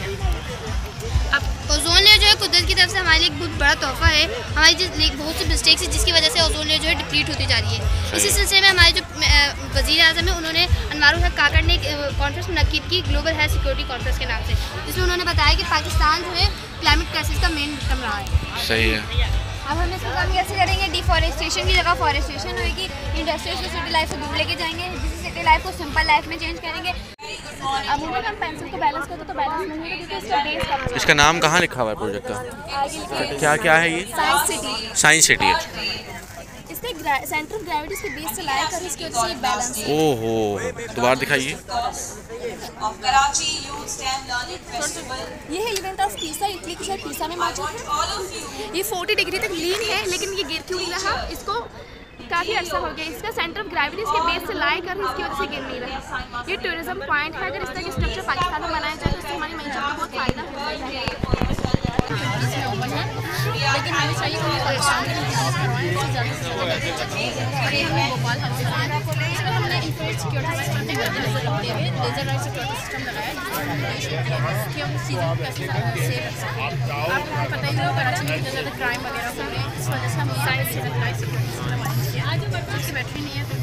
ओजोन लेयर जो है कुदरत की तरफ से हमारे लिए एक बहुत बड़ा तोहफा है। हमारी बहुत सी मिस्टेक्स है जिसकी वजह से ओजोन लेयर जो है डिप्लीट होती जा रही है। इसी सिलसिले में हमारे जो वज़ीर आज़म है उन्होंने अनवारुल हक काकड़ ने कॉन्फ्रेंस मुनक्किद की ग्लोबल हेल्थ सिक्योरिटी कॉन्फ्रेंस के नाम से, जिसमें उन्होंने बताया कि पाकिस्तान जो है क्लाइमेट क्राइसिस का मेन विक्टिम रहा है। सही है। अब हम इसको काम कैसे करेंगे? डिफॉरेस्टेशन की जगह फॉरेस्टेशन होगी, इंडस्ट्रीज को सिटी लाइफ से दूर लेके जाएंगे, जिससे सिटी लाइफ को सिंपल लाइफ में चेंज करेंगे। अमूमन हम पेंसिल को बैलेंस करते तो बैलेंस नहीं होगा क्योंकि इसका बेस कम है। इसका नाम कहाँ लिखा हुआ है प्रोजेक्ट का? क्या क्या है ये? Science city. Science city. इसके सेंटर ऑफ ग्रेविटी इसके बेस से लाया कर इसकी वजह से एक बैलेंस है। ओहो, दोबारा दिखाइए। ये है इवेंट ऑफ पीसा, इटली के शहर पीसा में मौजूद है। ये 40 डिग्री तक लीन है लेकिन ये गिर क्यों नहीं रहा? इसको काफ़ी अर्सा हो गया। इसका सेंटर ऑफ ग्रेविटी इसके बेस से लाया कर इसकी वजह से गिर नहीं रहा। ये टूरिज्म पॉइंट है, अगर इस तरह के स्ट्रक्चर पाकिस्तान में बनाया जाए तो इससे हमारी मीशत को बहुत फ़ायदा होगा। लेकिन हमें चाहिए हमने infrared security system laser light security system लगाया कि हम चीज़ों को कैसे सेव रख सकते हैं। आपको पता ही होगा कराची में कितना ज़्यादा क्राइम वगैरह हो रहे हैं, इस वजह से हम science laser light security system बनाएंगे। आज उसकी बैटरी नहीं है तो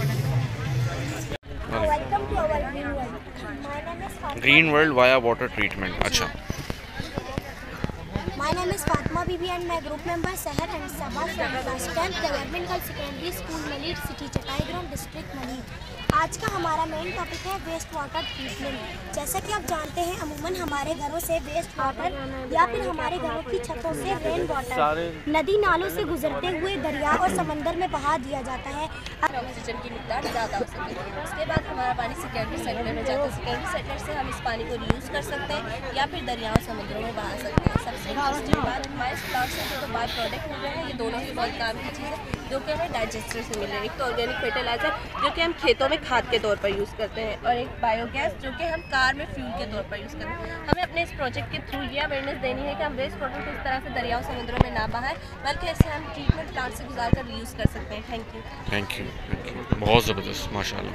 green world via water treatment. अच्छा। My name is Fatma Bibi and my group member Seher and Sabah from class 10th Government Girls Secondary School Maliर City चटाई ground district Malir. आज का हमारा मेन टॉपिक है वेस्ट वाटर ट्रीटमेंट। जैसा कि आप जानते हैं अमूमन हमारे घरों से वेस्ट वाटर या फिर हमारे घरों की छतों से रेन वाटर नदी नालों से गुजरते हुए दरिया और समंदर में बहा दिया जाता है। ऑक्सीजन की मिकदार ज़्यादा हो सके। उसके बाद हमारा पानी सेकेंडरी सेटलर में जाता है। सेकेंडरी सेटलर से हम इस पानी को रीयूज़ कर सकते हैं या फिर दरियाओं समुद्रों में बहा सकते हैं। सबसे इंटरेस्टिंग बात हमारे प्लांट से तो बाय प्रोडक्ट मिल रहे हैं। ये दोनों ही बहुत काम की चीज़ है जो कि हमें डाइजेस्टर से मिल रहे हैं। एक तो ऑर्गेनिक फर्टिलाइज़र जो कि हम खेतों में खाद के तौर पर यूज़ करते हैं, और एक बायोगैस जो कि हम कार में फ्यूल के तौर पर यूज़ करते हैं। हमें अपने इस प्रोजेक्ट के थ्रू ये अवेयरनेस देनी है कि हम वेस्ट वाटर को इस तरह से दरियाओं समुद्रों में ना बहाएं, बल्कि इसे हम ट्रीटमेंट प्लांट से गुजार कर रीयूज़ कर सकते हैं। Thank you. थैंक यू, बहुत ज़बरदस्त, माशाल्लाह।